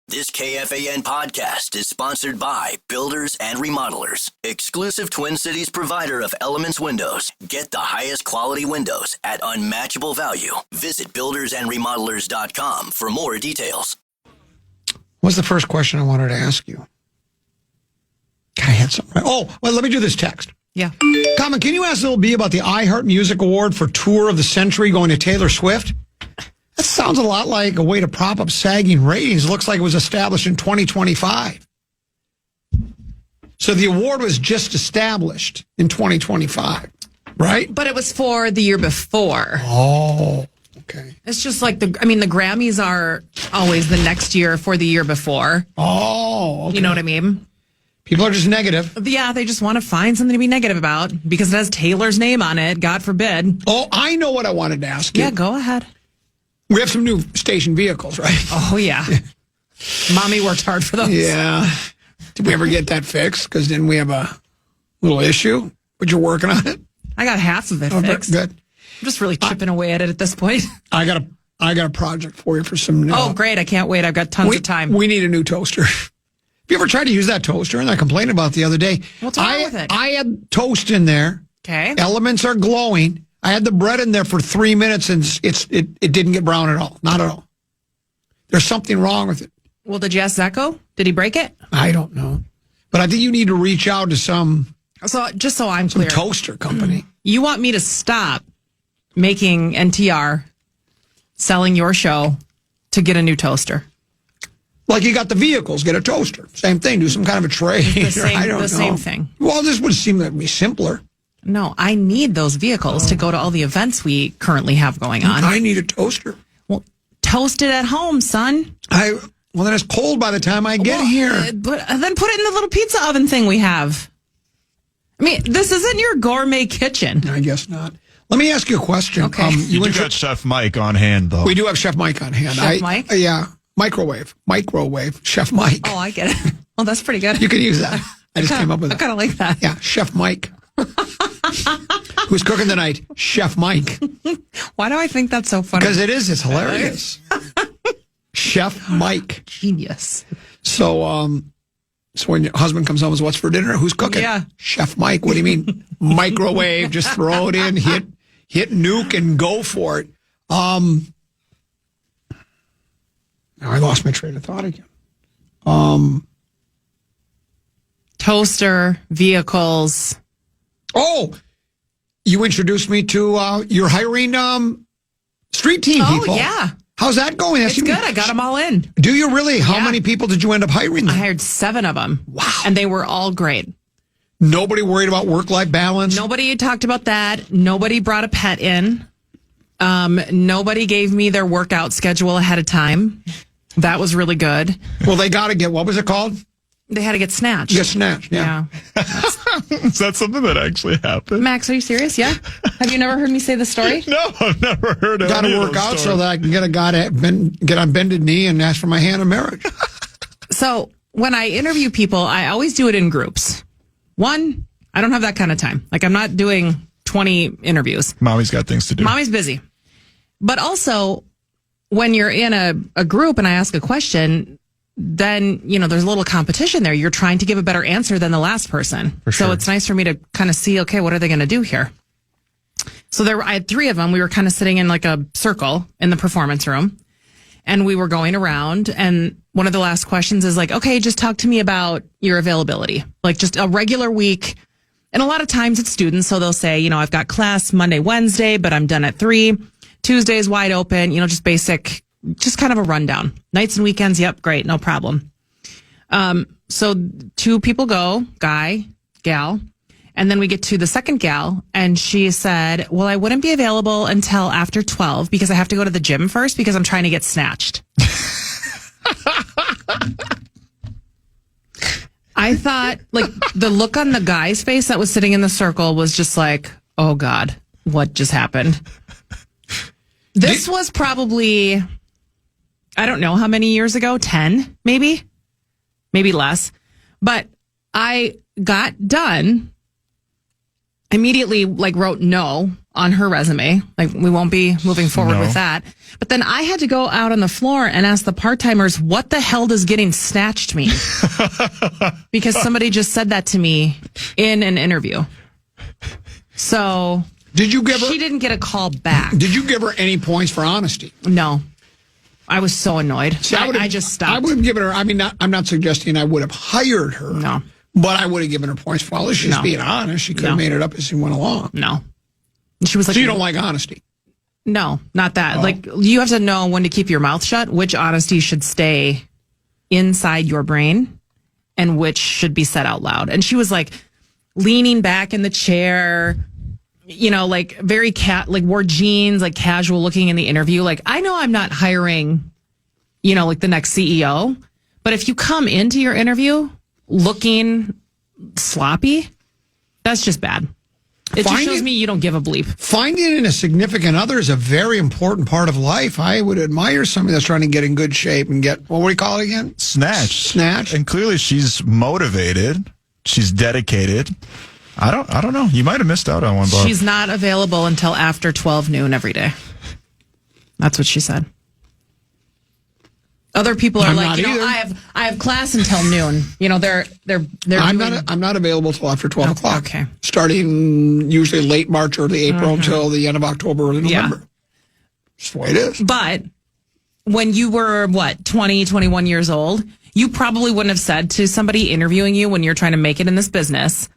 This KFAN podcast is sponsored by Builders and Remodelers, exclusive Twin Cities provider of Elements Windows. Get the highest quality windows at unmatchable value. Visit buildersandremodelers.com for more details. What's the first question I wanted to ask you? I had something. Oh, well, let me do this text. Yeah. Common, can you ask Little B about the iHeart Music Award for Tour of the Century going to Taylor Swift? That sounds a lot like a way to prop up sagging ratings. Looks like it was established in 2025. So the award was just established in 2025, right? But it was for the year before. Oh, okay. It's just like the Grammys are always the next year for the year before. Oh, okay. You know what I mean? People are just negative. Yeah, they just want to find something to be negative about because it has Taylor's name on it, God forbid. Oh, I know what I wanted to ask you. Yeah, go ahead. We have some new station vehicles, right? Oh, yeah. Mommy worked hard for those. Yeah. Did we ever get that fixed? Because didn't we have a little issue? But you're working on it? I got half of it fixed. Good. I'm just really chipping away at it at this point. I got a project for you for some new. Oh, great. I can't wait. I've got tons of time. We need a new toaster. Have you ever tried to use that toaster? And I complained about it the other day. What's wrong with it? I had toast in there. Okay. Elements are glowing. I had the bread in there for 3 minutes and it didn't get brown at all. Not at all. There's something wrong with it. Well, did you ask Zecco? Did he break it? I don't know. But I think you need to reach out to some just so I'm clear. toaster company. You want me to stop making NTR selling your show to get a new toaster? Like you got the vehicles, get a toaster. Same thing. Do some kind of a trade. The same thing. Well, this would seem that would be simpler. No, I need those vehicles to go to all the events we currently have going on. I need a toaster. Well, toast it at home, son. Well, then it's cold by the time I get here. But then put it in the little pizza oven thing we have. I mean, this isn't your gourmet kitchen. I guess not. Let me ask you a question. Okay. You do got Chef Mike on hand, though. We do have Chef Mike on hand. Chef Mike? Yeah. Microwave, Chef Mike. Oh, I get it. Well, that's pretty good. You can use that. I just came up with I it. kind of like that. Yeah, Chef Mike. Who's cooking tonight? Chef Mike. Why do I think that's so funny? Because it is. It's hilarious. Chef Mike. Genius. So when your husband comes home and says, what's for dinner? Who's cooking? Yeah. Chef Mike. What do you mean? Microwave. Just throw it in, hit nuke and go for it. Now I lost my train of thought again. Toaster, vehicles. Oh, you introduced me to you're hiring street team people. Oh, yeah. How's that going? It's good. I got them all in. Do you really? How Yeah. many people did you end up hiring? I hired 7 of them. Wow. And they were all great. Nobody worried about work-life balance? Nobody talked about that. Nobody brought a pet in. Nobody gave me their workout schedule ahead of time. That was really good. Well, they got to get, what was it called? They had to get snatched. Get snatched, yeah. Is that something that actually happened? Max, are you serious? Yeah? Have you never heard me say the story? No, I've never heard of it. Got to work out so that I can get a guy to get on bended knee and ask for my hand in marriage. So when I interview people, I always do it in groups. One, I don't have that kind of time. Like I'm not doing 20 interviews. Mommy's got things to do. Mommy's busy. But also, when you're in a group and I ask a question, then, there's a little competition there. You're trying to give a better answer than the last person. For sure. So it's nice for me to kind of see, okay, what are they going to do here? So I had 3 of them. We were kind of sitting in like a circle in the performance room and we were going around. And one of the last questions is like, okay, just talk to me about your availability, like just a regular week. And a lot of times it's students. So they'll say, I've got class Monday, Wednesday, but I'm done at 3. Tuesday's wide open, just basic, just kind of a rundown. Nights and weekends, yep, great, no problem. So 2 people go, guy, gal, and then we get to the second gal, and she said, well, I wouldn't be available until after 12 because I have to go to the gym first because I'm trying to get snatched. I thought, like, the look on the guy's face that was sitting in the circle was just like, oh, God, what just happened? This was probably, I don't know how many years ago, 10, maybe less. But I got done, immediately wrote no on her resume. Like, we won't be moving forward No. with that. But then I had to go out on the floor and ask the part-timers, what the hell does getting snatched mean? Because somebody just said that to me in an interview. So Did you give her? she didn't get a call back. Did you give her any points for honesty? No. I was so annoyed. See, I just stopped. I would have given her. I mean, I'm not suggesting I would have hired her. No. But I would have given her points for all. She's No. being honest. She could have No. made it up as she went along. No. And she was like, So you don't like honesty? no, not that. Oh. Like, you have to know when to keep your mouth shut, which honesty should stay inside your brain and which should be said out loud. And she was like leaning back in the chair, you know, like very like wore jeans, like casual looking in the interview. Like, I know I'm not hiring, you know, like the next CEO, but if you come into your interview looking sloppy, that's just bad. It just shows me you don't give a bleep. Finding a significant other is a very important part of life. I would admire somebody that's trying to get in good shape and get, what do you call it again? Snatched. And clearly she's motivated. She's dedicated. I don't know. You might have missed out on one, Bob. She's not available until after 12 noon every day. That's what she said. Other people are I'm like, not you know, either. I have class until noon. You know, they're I'm not available till after 12 o'clock. Okay. Starting usually late March, early April until the end of October, early November. That's the way it is. But when you were, 20, 21 years old, you probably wouldn't have said to somebody interviewing you when you're trying to make it in this business,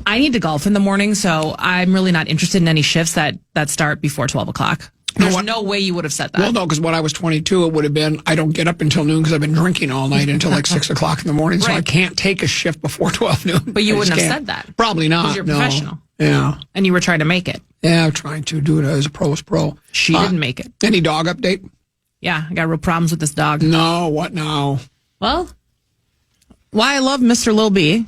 I need to golf in the morning, so I'm really not interested in any shifts that start before 12 o'clock. There's no way you would have said that. Well, no, because when I was 22, it would have been, I don't get up until noon because I've been drinking all night until like 6 o'clock in the morning, so Right. I can't take a shift before 12 noon. But you I wouldn't just have can't. said that. Probably not. Because you're no. professional. Yeah. And you were trying to make it. Yeah, I'm trying to do it as a pro's pro. She didn't make it. Any dog update? Yeah, I got real problems with this dog. No, what now? Well, why I love Mr. Lil B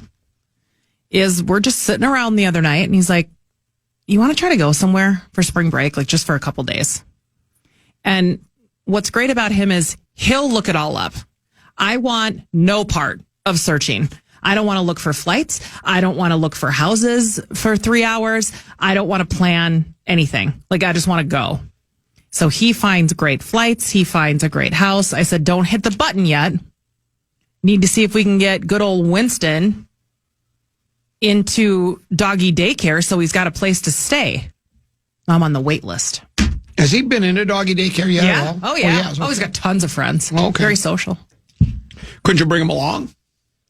is we're just sitting around the other night and he's like, you want to try to go somewhere for spring break, like just for a couple days? And what's great about him is he'll look it all up. I want no part of searching. I don't want to look for flights. I don't want to look for houses for 3 hours. I don't want to plan anything. Like, I just want to go. So he finds great flights. He finds a great house. I said, don't hit the button yet. Need to see if we can get good old Winston into doggy daycare so he's got a place to stay. I'm on the wait list. Has he been into doggy daycare yet? Yeah. At all? Oh, yeah. Okay. Oh, he's got tons of friends. Okay. Very social. Couldn't you bring him along?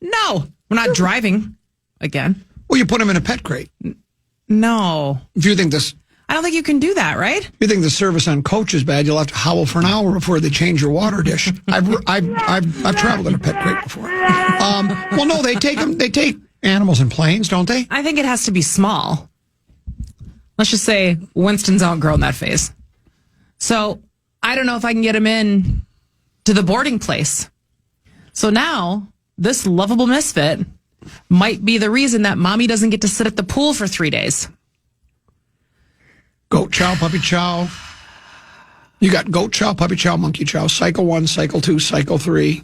No, we're not driving again. Well, you put him in a pet crate. No. If you think this, I don't think you can do that, right? if you think the service on coach is bad, you'll have to howl for an hour before they change your water dish. I've traveled in a pet crate before. Well, no, they take animals in planes, don't they? I think it has to be small. Let's just say Winston's outgrown that phase. So I don't know if I can get him in to the boarding place. So now this lovable misfit might be the reason that mommy doesn't get to sit at the pool for 3 days. Goat chow, puppy chow. You got goat chow, puppy chow, monkey chow, cycle 1, cycle 2, cycle 3.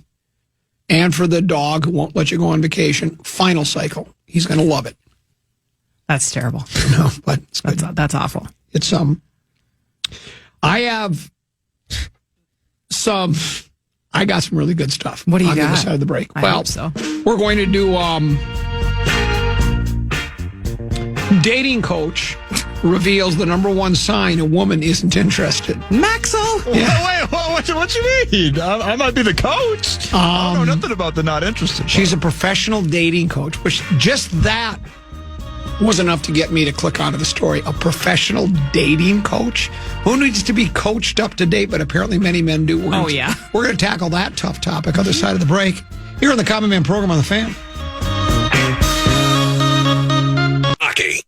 And for the dog who won't let you go on vacation, final cycle. He's going to love it. That's terrible. No, but it's good. That's awful. It's I have I got some really good stuff. What do you on the got? other side of the break. I Well, hope so. We're going to do dating coach reveals the number one sign a woman isn't interested. Maxwell? Yeah. Wait, what you mean? I might be the coach. I don't know nothing about the not interested. She's a professional dating coach, which just that was enough to get me to click onto the story. A professional dating coach? Who needs to be coached up to date? But apparently many men do. Oh, yeah. We're going to tackle that tough topic other side of the break here on the Common Man program on the Fan. Hockey.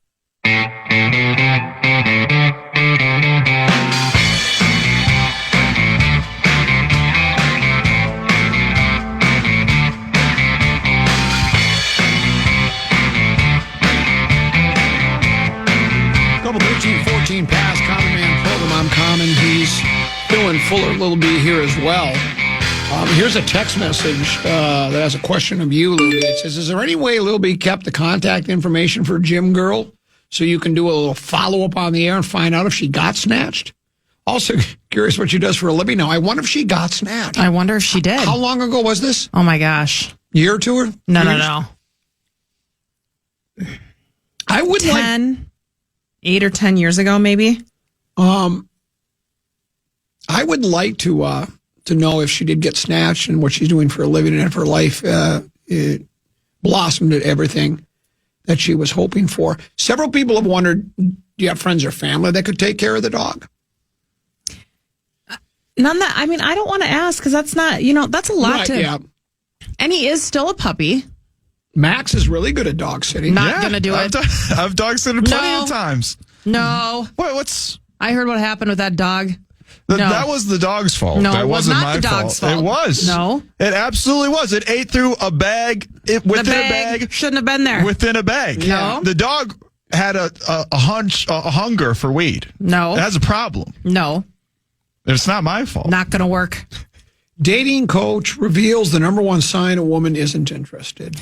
Couple 13-14 past Common Man program. I'm Common. He's filling Fuller Little B here as well. Here's a text message that has a question of you, Lil B. It says, is there any way Lil B kept the contact information for Gym Girl so you can do a little follow-up on the air and find out if she got snatched. Also, curious what she does for a living now. I wonder if she got snatched. I wonder if she did. How long ago was this? Oh, my gosh. Year or two? Or No. I would 8 or 10 years ago, maybe. I would like to know if she did get snatched and what she's doing for a living and if her life it blossomed at everything that she was hoping for. Several people have wondered, do you have friends or family that could take care of the dog? None that, I mean, I don't want to ask because that's not, that's a lot to. Yeah. And he is still a puppy. Max is really good at dog sitting. Not going to do it. I've dog sitted plenty of times. No. What's... I heard what happened with that dog. That was the dog's fault. No, that it was wasn't not my the dog's fault. It was. No. It absolutely was. It ate through a bag. Within a bag. Shouldn't have been there. Within a bag. No. The dog had a hunger for weed. No. It has a problem. No. It's not my fault. Not going to work. Dating coach reveals the number one sign a woman isn't interested.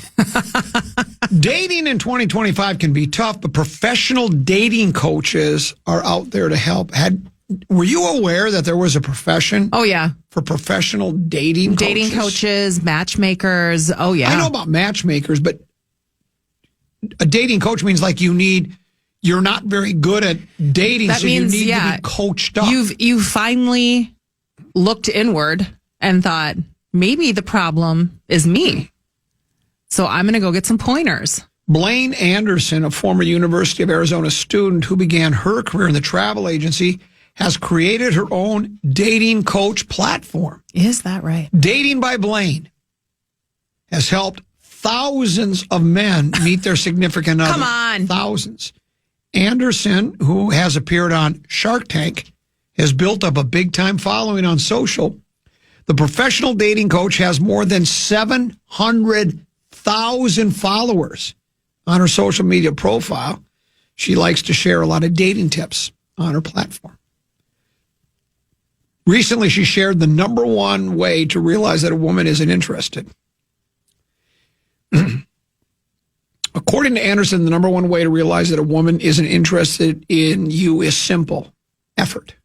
Dating in 2025 can be tough, but professional dating coaches are out there to help. Were you aware that there was a profession? Oh, yeah. For professional dating coaches? Dating coaches, matchmakers. Oh, yeah. I know about matchmakers, but a dating coach means like you're not very good at dating, that so means, you need to be coached up. You finally looked inward and thought, maybe the problem is me. So I'm going to go get some pointers. Blaine Anderson, a former University of Arizona student who began her career in the travel agency, has created her own dating coach platform. Is that right? Dating by Blaine has helped thousands of men meet their significant other. Come on. Thousands. Anderson, who has appeared on Shark Tank, has built up a big-time following on social. The professional dating coach has more than 700,000 followers on her social media profile. She likes to share a lot of dating tips on her platform. Recently, she shared the number one way to realize that a woman isn't interested. According to Anderson, the number one way to realize that a woman isn't interested in you is simple: effort.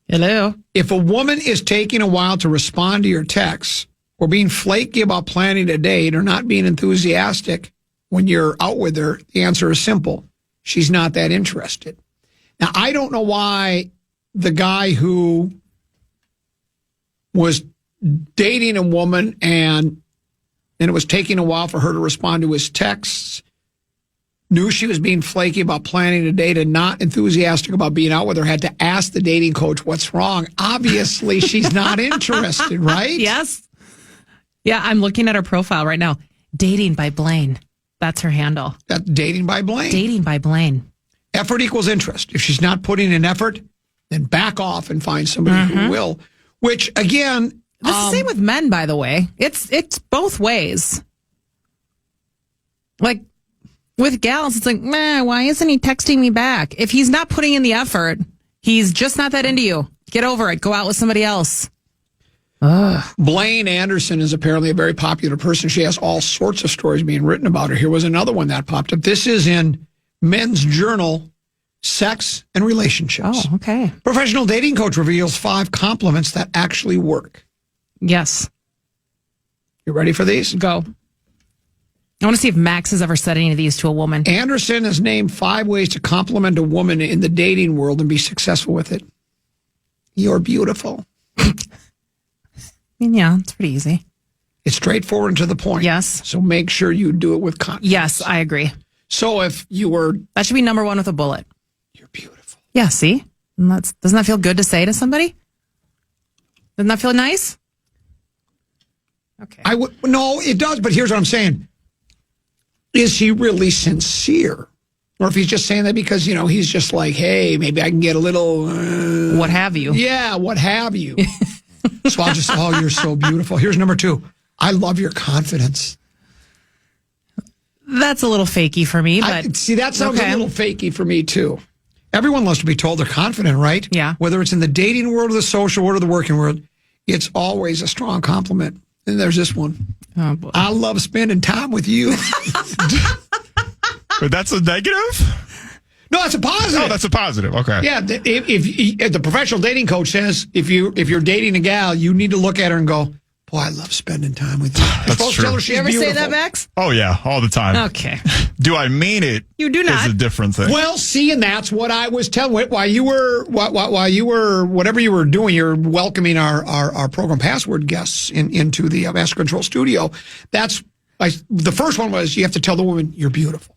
Hello. If a woman is taking a while to respond to your texts, or being flaky about planning a date, or not being enthusiastic when you're out with her, the answer is simple: she's not that interested. Now, I don't know why the guy who was dating a woman and it was taking a while for her to respond to his texts, knew she was being flaky about planning a date and not enthusiastic about being out with her, had to ask the dating coach what's wrong. Obviously, she's not interested, right? Yes. Yeah, I'm looking at her profile right now. Dating by Blaine. That's her handle. That's Dating by Blaine. Dating by Blaine. Effort equals interest. If she's not putting in effort, then back off and find somebody who will. Which, again... It's the same with men, by the way. It's both ways. Like, with gals, it's like, why isn't he texting me back? If he's not putting in the effort, he's just not that into you. Get over it. Go out with somebody else. Ugh. Blaine Anderson is apparently a very popular person. She has all sorts of stories being written about her. Here was another one that popped up. This is in Men's Journal, Sex and Relationships. Oh, okay. Professional dating coach reveals 5 compliments that actually work. Yes. You ready for these? Go. I want to see if Max has ever said any of these to a woman. Anderson has named 5 ways to compliment a woman in the dating world and be successful with it. You're beautiful. Yeah, it's pretty easy. It's straightforward and to the point. Yes. So make sure you do it with confidence. Yes, I agree. So if you were... That should be number 1 with a bullet. You're beautiful. Yeah, see? And doesn't that feel good to say to somebody? Doesn't that feel nice? Okay. No, it does, but here's what I'm saying. Is he really sincere? Or if he's just saying that because, he's just like, hey, maybe I can get a little... what have you? Yeah, what have you. So I'll just, you're so beautiful. Here's number 2. I love your confidence. That's a little fakey for me, but... See, that sounds a little fakey for me, too. Everyone loves to be told they're confident, right? Yeah. Whether it's in the dating world or the social world or the working world, it's always a strong compliment. And there's this one. Oh, boy. I love spending time with you. But that's a negative? No, that's a positive. Oh, that's a positive. Okay. Yeah, if the professional dating coach says if you're dating a gal, you need to look at her and go, boy, I love spending time with you. That's true. Tell her she's You ever beautiful. say that, Max? Oh, yeah, all the time. Okay. Do I mean it? You do not. Is a different thing. Well, see, and that's what I was telling. While you were whatever you were doing, you're welcoming our program password guests into the Master Control studio. The first one was you have to tell the woman you're beautiful.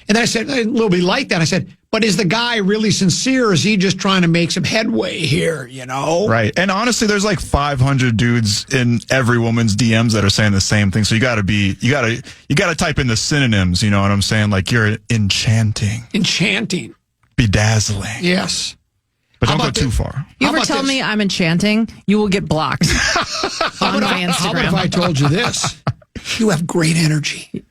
And then I said, a little bit like that. I said, but is the guy really sincere? Or is he just trying to make some headway here, you know? Right. And honestly, there's like 500 dudes in every woman's DMs that are saying the same thing. So you got to type in the synonyms, you know what I'm saying? Like you're enchanting. Enchanting. Bedazzling. Yes. But don't go too far. You ever tell me I'm enchanting, you will get blocked on my Instagram. How about if I told you this? You have great energy.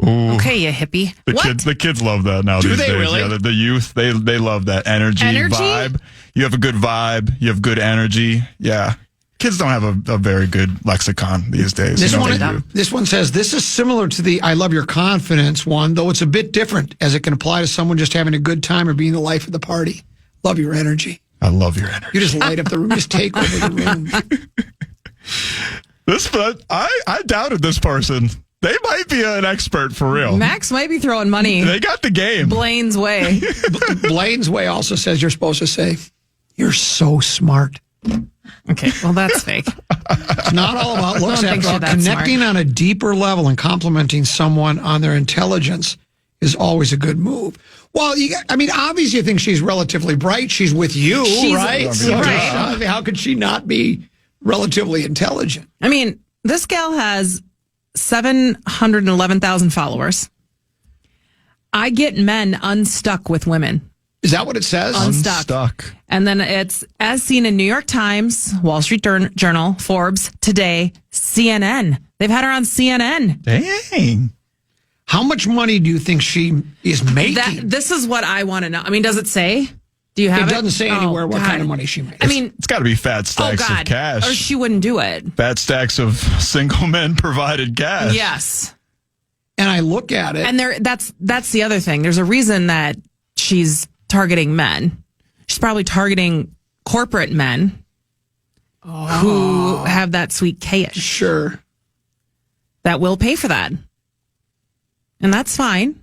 Ooh. Okay, you hippie. The kids love that now these days. Really? Yeah, the youth, they love that energy vibe. You have a good vibe. You have good energy. Yeah. Kids don't have a very good lexicon these days. This one says, this is similar to the I love your confidence one, though it's a bit different as it can apply to someone just having a good time or being the life of the party. Love your energy. I love your energy. You just light up the room, just take over the room. I doubted this person. They might be an expert for real. Max might be throwing money. They got the game. Blaine's way. Blaine's way also says you're supposed to say, you're so smart. Okay, well, that's fake. It's not all about looks. I don't think After all, she's that connecting smart. on a deeper level and complimenting someone on their intelligence is always a good move. Well, obviously you think she's relatively bright. She's with you, right? Right. How could she not be relatively intelligent? I mean, this gal has 711,000 followers. I get men unstuck with women. Is that what it says? Unstuck. And then it's as seen in New York Times, Wall Street Journal, Forbes, Today, CNN. They've had her on CNN. Dang. How much money do you think she is making? This is what I want to know. I mean, does it say? Do you have it? It doesn't say anywhere what God. kind of money she makes. I mean, It's got to be fat stacks of cash. Or she wouldn't do it. Fat stacks of single men provided cash. Yes. And I look at it. And that's the other thing. There's a reason that she's targeting men. She's probably targeting corporate men who have that sweet cash. Sure. That will pay for that. And that's fine.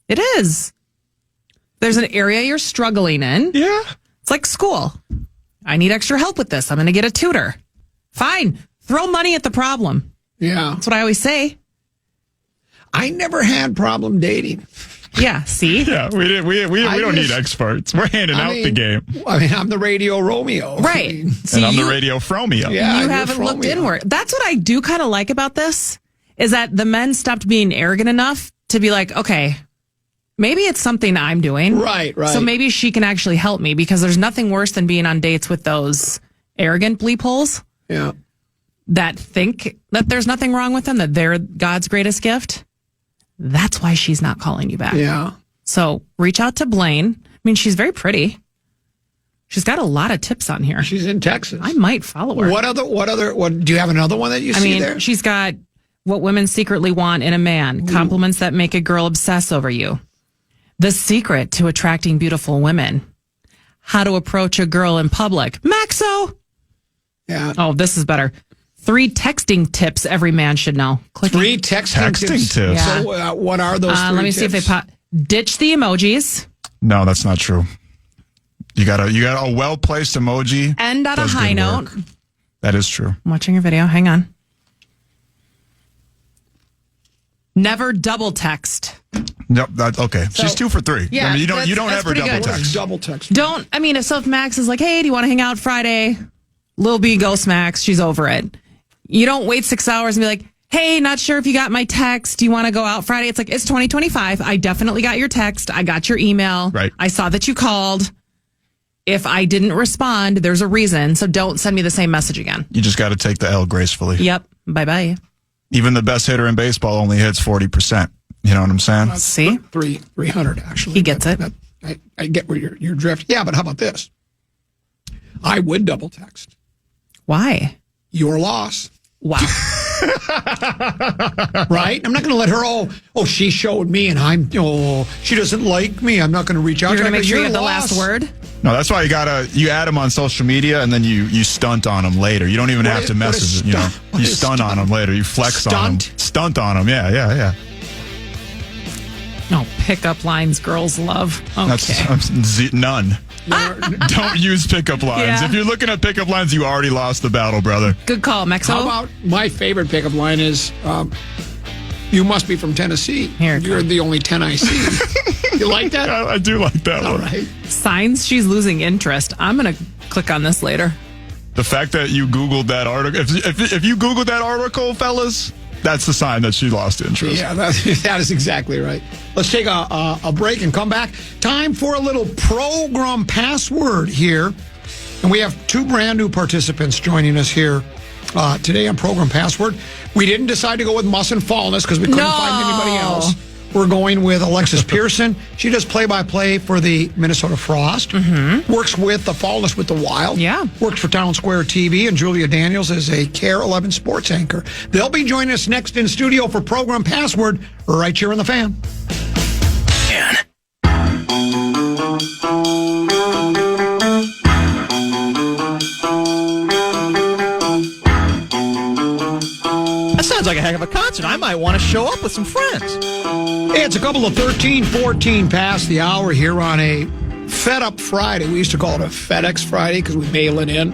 It is. There's an area you're struggling in. Yeah. It's like school. I need extra help with this. I'm going to get a tutor. Fine. Throw money at the problem. Yeah. That's what I always say. I never had problem dating. Yeah, see? Yeah, we don't need experts. We're handing out the game. I'm the radio Romeo. Right. And I'm the radio Fromeo. Yeah, You you're haven't looked Fromeo. inward. That's what I do kind of like about this, is that the men stopped being arrogant enough to be like, okay, maybe it's something I'm doing. Right. So maybe she can actually help me, because there's nothing worse than being on dates with those arrogant bleep holes Yeah. that think that there's nothing wrong with them, that they're God's greatest gift. That's why she's not calling you back. Yeah. So reach out to Blaine. I mean, she's very pretty. She's got a lot of tips on here. She's in Texas. I might follow her. What do you have another one that you see there? She's got what women secretly want in a man, compliments that make a girl obsess over you, the secret to attracting beautiful women, how to approach a girl in public. Maxo! Yeah. Oh, this is better. 3 texting tips every man should know. Click 3 texting tips. Yeah. So what are those 3 let me tips? see if they pop. Ditch the emojis. No, that's not true. You got a well-placed emoji. End on a does high good note. work. That is true. I'm watching your video. Hang on. Never double text. Nope. Okay. She's 2 for 3. Yeah, I mean, you don't that's ever pretty double good. text. Double text. If Max is like, hey, do you want to hang out Friday? Lil B ghosts Max. She's over it. You don't wait 6 hours and be like, hey, not sure if you got my text. Do you want to go out Friday? It's like, it's 2025. I definitely got your text. I got your email. Right. I saw that you called. If I didn't respond, there's a reason. So don't send me the same message again. You just got to take the L gracefully. Yep. Bye-bye. Even the best hitter in baseball only hits 40%. You know what I'm saying? See? 300 actually. He gets it. I get where you're drifting. Yeah, but how about this? I would double text. Why? Your loss. Wow. Right? I'm not going to let her, she showed me and she doesn't like me. I'm not going to reach out You're to her. going to make sure you have the lost. last word? No, that's why you add them on social media and then you stunt on them later. You don't even have to message them. You stunt on them later. You flex on them. Stunt on them. Yeah. No, pickup lines girls love. Okay. None. Don't use pickup lines. Yeah. If you're looking at pickup lines, you already lost the battle, brother. Good call, Mexo. How about my favorite pickup line is, you must be from Tennessee. You're the only 10 I see. You like that? I do like that All one. right. Signs she's losing interest. I'm going to click on this later. The fact that you Googled that article, if you Googled that article, fellas, that's the sign that she lost interest. Yeah, that is exactly right. Let's take a break and come back. Time for a little program password here. And we have two brand new participants joining us here today on Program Password. We didn't decide to go with Muss and Fallness because we couldn't find anybody else. We're going with Alexis Pearson. She does play-by-play for the Minnesota Frost. Mm-hmm. Works with the Fallness with the Wild. Yeah. Works for Town Square TV. And Julia Daniels is a KARE 11 sports anchor. They'll be joining us next in studio for Program Password right here on the Fan. That sounds like a heck of a concert. I might want to show up with some friends. Hey, it's a couple of 14 past the hour here on a Fed Up Friday. We used to call it a FedEx Friday because we mail it in.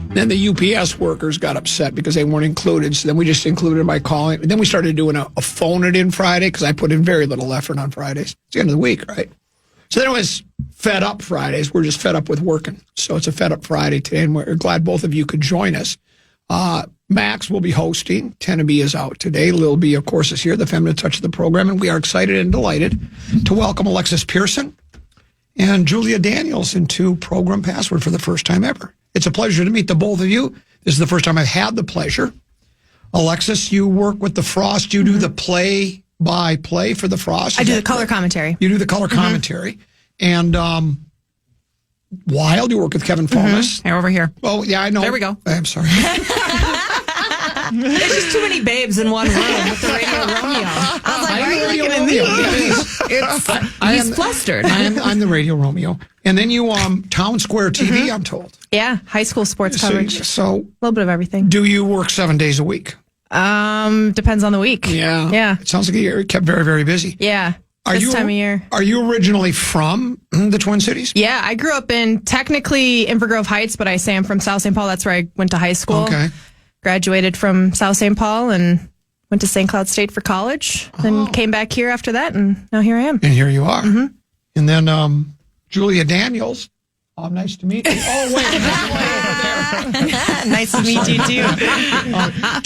Then the UPS workers got upset because they weren't included. So then we just included them by calling. And then we started doing a phone it in Friday because I put in very little effort on Fridays. It's the end of the week, right? So then it was Fed Up Fridays. We're just fed up with working. So it's a Fed Up Friday today. And we're glad both of you could join us. Max will be hosting. Teneby is out today. Lil B, of course, is here, the feminine touch of the program. And we are excited and delighted to welcome Alexis Pearson and Julia Daniels into Program Password for the first time ever. It's a pleasure to meet the both of you. This is the first time I've had the pleasure. Alexis, you work with the Frost. You do the play-by-play for the Frost. I do the color commentary. You do the color commentary. And Wild, you work with Kevin Fallness. Hey, over here. Oh, yeah, I know. There we go. I'm sorry. There's just too many babes in one room with the Radio Romeo. I was like, why are you looking at me? He's flustered. I'm the Radio Romeo. And then you Town Square TV, I'm told. Yeah, high school sports coverage. So a little bit of everything. do you work 7 days a week? Depends on the week. Yeah. Yeah. It sounds like you're kept very, very busy. Yeah. This time of year. Are you originally from the Twin Cities? Yeah, I grew up in technically Inver Grove Heights, but I say I'm from South St. Paul. That's where I went to high school. Okay. Graduated from South St. Paul and went to St. Cloud State for college. Then came back here after that, and now here I am. And here you are. Mm-hmm. And then Julia Daniels. Oh, nice to meet you. Oh, wait. Nice to meet you, too.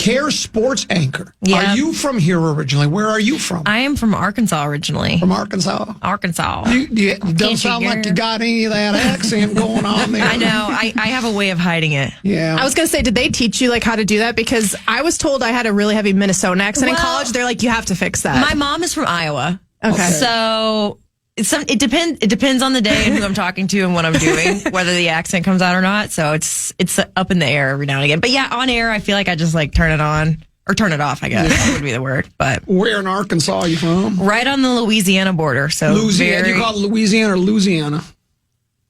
KARE sports anchor. Yeah. Are you from here originally? Where are you from? I am from Arkansas originally. From Arkansas? Arkansas. It doesn't sound like you got any of that accent going on there. I know. I have a way of hiding it. Yeah. I was going to say, did they teach you like how to do that? Because I was told I had a really heavy Minnesota accent in college. They're like, you have to fix that. My mom is from Iowa. Okay. So it depends on the day and who I'm talking to and what I'm doing, whether the accent comes out or not. So it's up in the air every now and again. But yeah, on air, I feel like I just like turn it on or turn it off, I guess would be the word. But where in Arkansas are you from? right on the Louisiana border. So Louisiana. Do you call it Louisiana or Louisiana?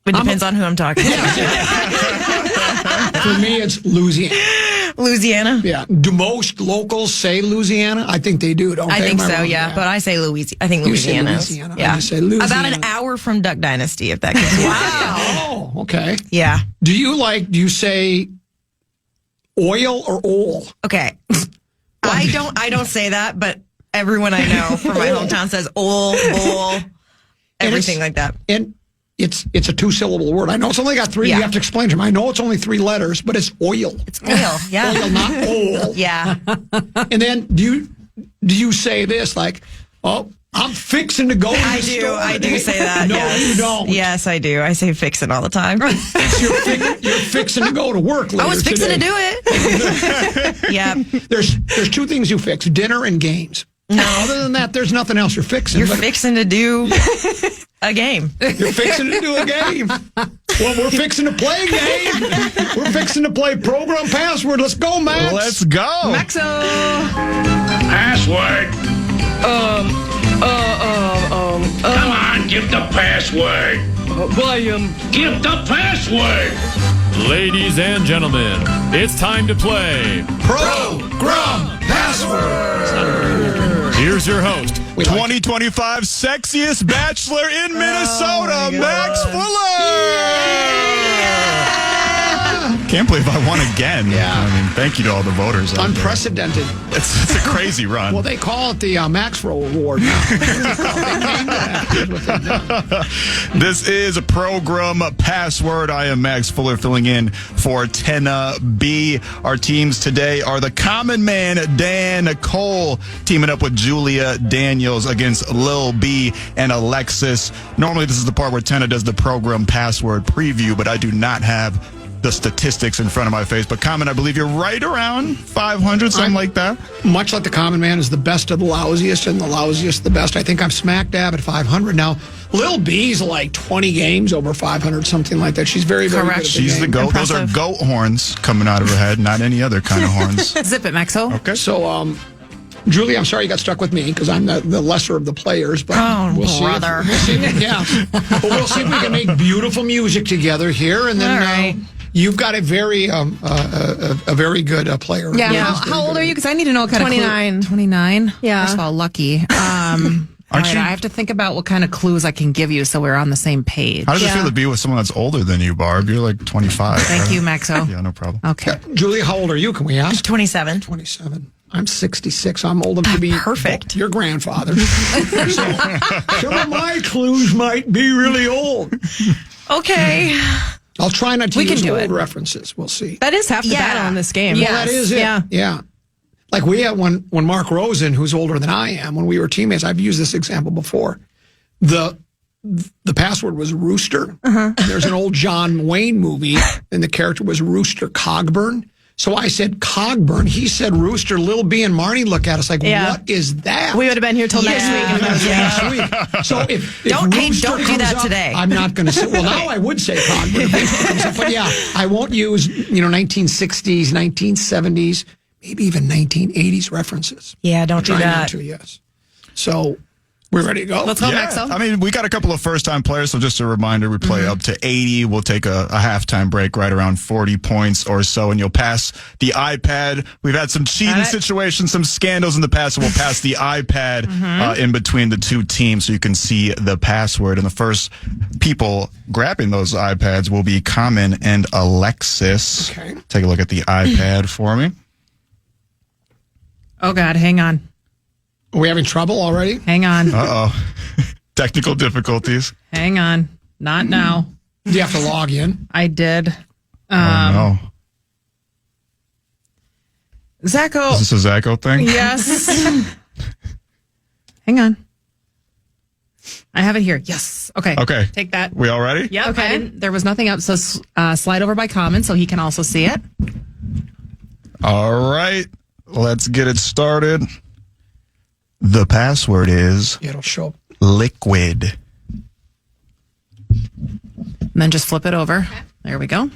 It depends on who I'm talking to. For me, it's Louisiana. Louisiana? Yeah. Do most locals say Louisiana? I think they do, don't they? I think Am so, wrong? yeah. But I say Louisiana. I think You say Louisiana. Louisiana. I Yeah. just say Louisiana. About an hour from Duck Dynasty, if that gives you an idea. Oh, okay. Yeah. Do you say oil or oil? Okay. I don't say that, but everyone I know from my hometown says bowl, everything like that. And it's a 2-syllable word. I know it's only got 3. Yeah. You have to explain to me. I know it's only 3 letters, but it's oil. It's oil, yeah. Oil, not oil. Yeah. And then do you say this like, oh, I'm fixing to go to the store I do today? say that. No, yes. you don't. Yes, I do. I say fixing all the time. You're fixing to go to work later I was fixing today. to do it. Yeah. There's 2 things you fix: dinner and games. No. Other than that, there's nothing else you're fixing. You're But fixing to do a game. You're fixing to do a game. Well, we're fixing to play a game. We're fixing to play Program Password. Let's go, Max. Let's go. Maxo. Password. Come on, give the password. William. Give the password. Ladies and gentlemen, it's time to play Program Password. Here's your host, 2025 sexiest bachelor in Minnesota, Max Fuller. Can't believe I won again. Yeah. I mean, thank you to all the voters. out there. Unprecedented. It's a crazy run. Well, they call it the Maxwell Award now. They came to that. Here's what they've done. This is a Program Password. I am Max Fuller filling in for Tenna B. Our teams today are the Common Man, Dan Cole, teaming up with Julia Daniels against Lil B and Alexis. Normally, this is the part where Tenna does the Program Password preview, but I do not have the statistics in front of my face. But Common, I believe you're right around 500, something like that. Much like the Common Man is the best of the lousiest and the lousiest the best. I think I'm smack dab at 500 now. Lil B's like 20 games over 500, something like that. She's very, very Correct. good at She's the game. goat. Those are goat horns coming out of her head, not any other kind of horns. Zip it, Maxo. Okay. So, Julie, I'm sorry you got stuck with me because I'm the lesser of the players. But we'll see. brother. We'll see but we'll see if we can make beautiful music together here. And then All right. you've got a very good player. Yeah. How old are you? Because I need to know what kind 29. of clue. 29? Yeah. First of all, lucky. All right, you- I have to think about what kind of clues I can give you so we're on the same page. How does it feel to be with someone that's older than you, Barb? You're like 25. Thank right? you, Maxo. Yeah, no problem. Okay. Julie, how old are you? Can we ask? 27. 27. I'm 66. I'm old enough to be Perfect. your grandfather. So, some of my clues might be really old. Okay. I'll try not to We can use do old it. references. We'll see. That is half the Yeah. battle in this game. Well, that is it. Yeah. Yeah. Like we had when Mark Rosen, who's older than I am, when we were teammates, I've used this example before. The password was Rooster. There's an old John Wayne movie, and the character was Rooster Cogburn. So I said Cogburn. He said Rooster. Lil B and Marnie look at us like, Yeah. what is that? We would have been here till next week. If that was Next week. So if Don't Rooster do comes that up, today. I'm not going to say. Well, now I would say Cogburn. If Rooster comes up. But yeah, I won't use 1960s, 1970s, maybe even 1980s references. Yeah, don't do Try not that. to, yes. So we're ready to go. Let's go, Yeah. Maxo. I mean, we got a couple of first-time players, so just a reminder, we play up to 80. We'll take a halftime break right around 40 points or so, and you'll pass the iPad. We've had some cheating situations, some scandals in the past, so we'll pass the iPad in between the two teams so you can see the password. And the first people grabbing those iPads will be Common and Alexis. Okay. Take a look at the iPad for me. Oh, God. Hang on. Are we having trouble already? Hang on. Uh-oh. Technical difficulties. Hang on. Not now. Do you have to log in? I did. Oh, no. Zacho. Is this a Zacho thing? Yes. Hang on. I have it here. Yes. Okay. Okay. Take that. We all ready? Yep. Okay. There was nothing up, so slide over by Common so he can also see it. All right. Let's get it started. The password is It'll show up. liquid. And then just flip it over. There we go.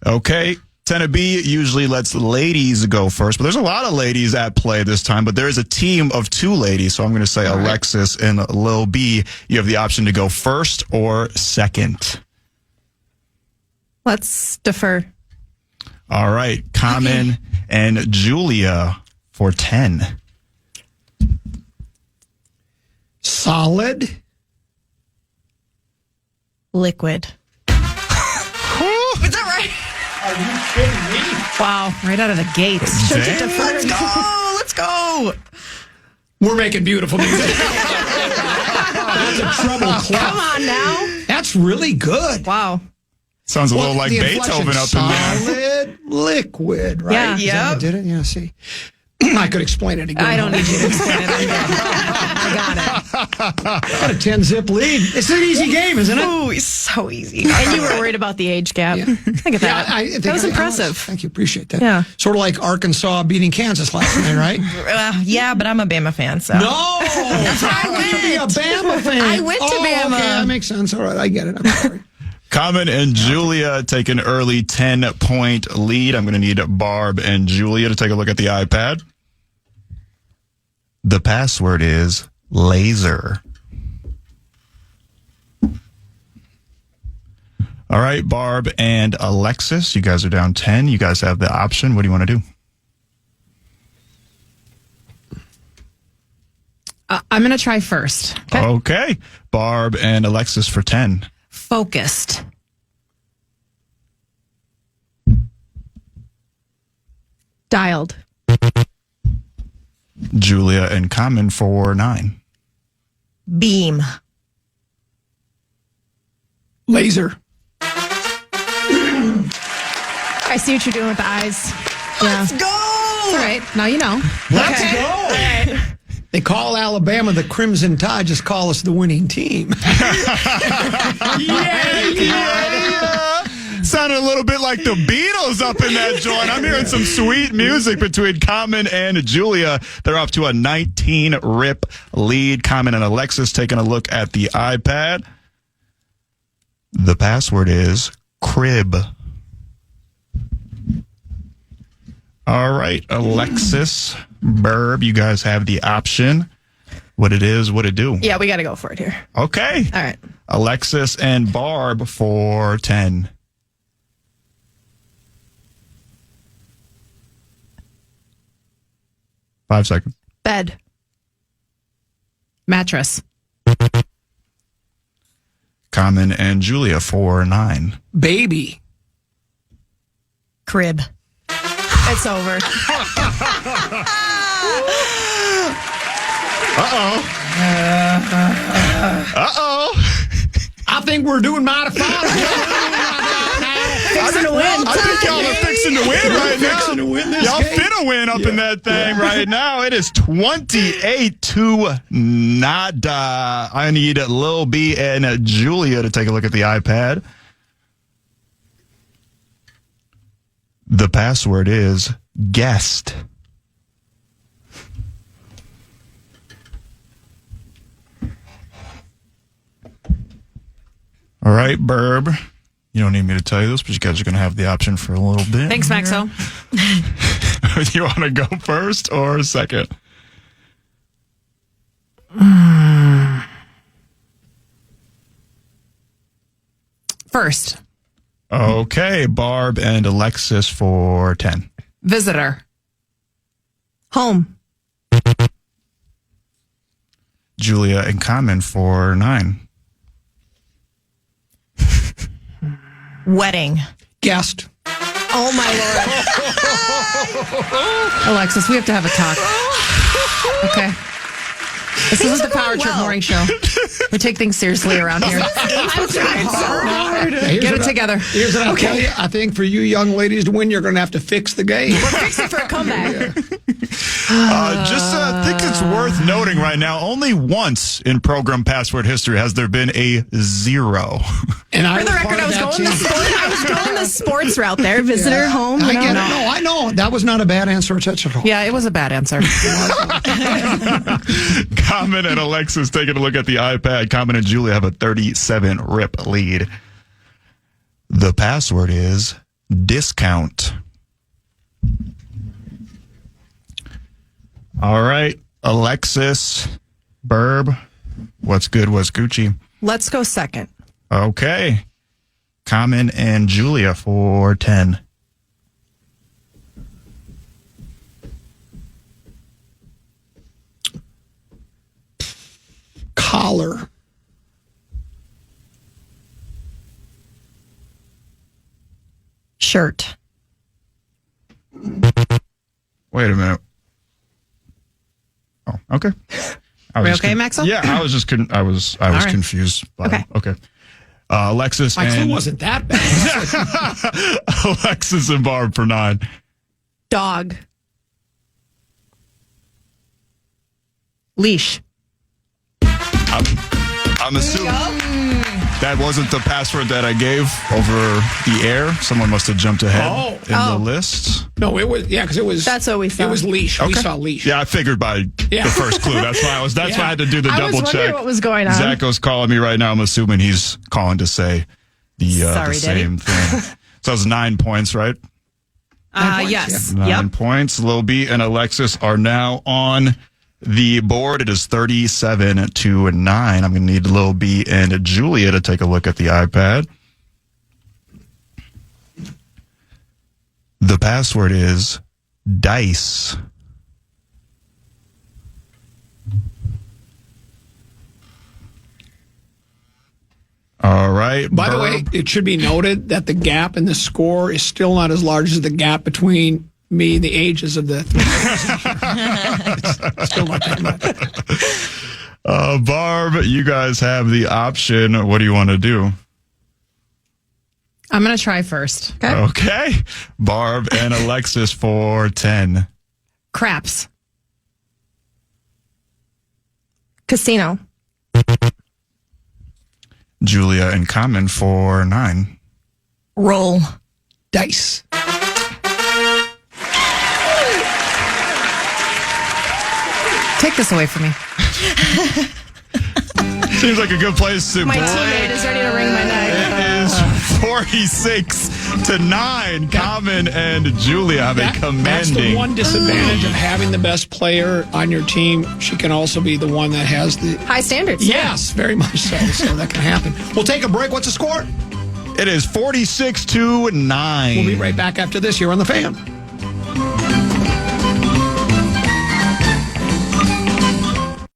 Okay. Tenna B usually lets ladies go first, but there's a lot of ladies at play this time, but there is a team of two ladies. So I'm going to say Alexis and Lil B. You have the option to go first or second. Let's defer. All right. Common and Julia for 10. Solid. Liquid. Is that right? Are you kidding me? Wow. Right out of the gate. Let's go. Let's go. We're making beautiful music. That's a treble clef. Come on now. That's really good. Wow. Sounds a little like the Beethoven inflection, up in there. solid liquid, right? Yeah. Is that what did it? Yeah, see. I could explain it again. I don't need you to explain it. I got it. Got a 10-zip lead. It's an easy game, isn't it? Ooh, it's so easy. And you were worried about the age gap. Yeah. Look at that. I think that was I impressive. Thank you. Appreciate that. Yeah. Sort of like Arkansas beating Kansas last night, right? Yeah, but I'm a Bama fan, so. No! How can you be a Bama fan? I went to Bama. Okay, that makes sense. All right, I get it. I'm sorry. Common and Julia take an early 10-point lead. I'm going to need Barb and Julia to take a look at the iPad. The password is laser. All right, Barb and Alexis, you guys are down 10. You guys have the option. What do you want to do? I'm going to try first. Okay. Barb and Alexis for 10. Focused. Dialed. Julia and Common for 9. Beam. Laser. I see what you're doing with the eyes. Let's go! All right. Now you know. Let's go. They call Alabama the Crimson Tide. Just call us the winning team. Yeah. Sounded a little bit like the Beatles up in that joint. I'm hearing some sweet music between Common and Julia. They're off to a 19-rip lead. Common and Alexis taking a look at the iPad. The password is crib. All right, Alexis, Burb, you guys have the option. What it is, what it do. Yeah, we got to go for it here. Okay. All right. Alexis and Barb for 10. Five seconds. Bed. Mattress. Common and Julia for 9. Baby. Crib. It's over. Uh-oh. I think we're doing mighty fine. Fixing to win. I think y'all are fixing to win right now. Fixing to win this Y'all game. finna win up in that thing right now. It is 28-0. I need Lil B and Julia to take a look at the iPad. The password is guest. All right, Burb. You don't need me to tell you this, but you guys are going to have the option for a little bit. Thanks, Maxo. You want to go first or second? First. Okay, Barb and Alexis for 10. Visitor. Home. Julia and Common for 9. Wedding. Guest. Oh, my Lord. Alexis, we have to have a talk. Okay. This isn't the Power Trip Morning Show. We take things seriously around here. Get it together. Here's what I'll tell you. I think for you young ladies to win, you're going to have to fix the game. Fix it for a comeback. I think it's worth noting right now, only once in program password history has there been a 0. And For the record, I was going the sports route there. Visitor, home. I you know. get it. No, I know. That was not a bad answer at all. Yeah, it was a bad answer. Common and Alexis taking a look at the iPad. Common and Julia have a 37-rip lead. The password is discount. All right, Alexis, Burb, what's good, what's Gucci? Let's go second. Okay. Common and Julia for 10. Collar. Shirt. Wait a minute. Oh, okay. I We just okay, Maxwell? Yeah, I was just I was right. confused. Okay. Okay. Alexis My clue and wasn't that bad. Alexis and Barb for 9. Dog. Leash. I'm assuming that wasn't the password that I gave over the air. Someone must have jumped ahead in the list. No, it was because it was. That's what we saw. It was leash. We Okay. saw leash. Yeah, I figured by the first clue. That's why That's why I had to do the I was double wondering check. what was going on. Zacho's calling me right now. I'm assuming he's calling to say the Sorry, same thing. So it's 9 points, right? points, Yes. 9 points. Lil B and Alexis are now on the board. It is 37-9. I'm going to need Lil B and Julia to take a look at the iPad. The password is dice. All right. By the way, it should be noted that the gap in the score is still not as large as the gap between me and the ages of the three. It's still not that much. Barb, you guys have the option. What do you want to do? I'm going to try first. Okay. Barb and Alexis for 10. Craps. Casino. Julia and Common for 9. Roll. Dice. Take this away from me. Seems like a good place to My play. teammate is ready to wring my neck. It is 46-9. Common and Julia have a That's the commanding. one disadvantage of having the best player on your team. She can also be the one that has the. High standards. Yes, very much so. So that can happen. We'll take a break. What's the score? It is 46-9. We'll be right back after this here on The Fan.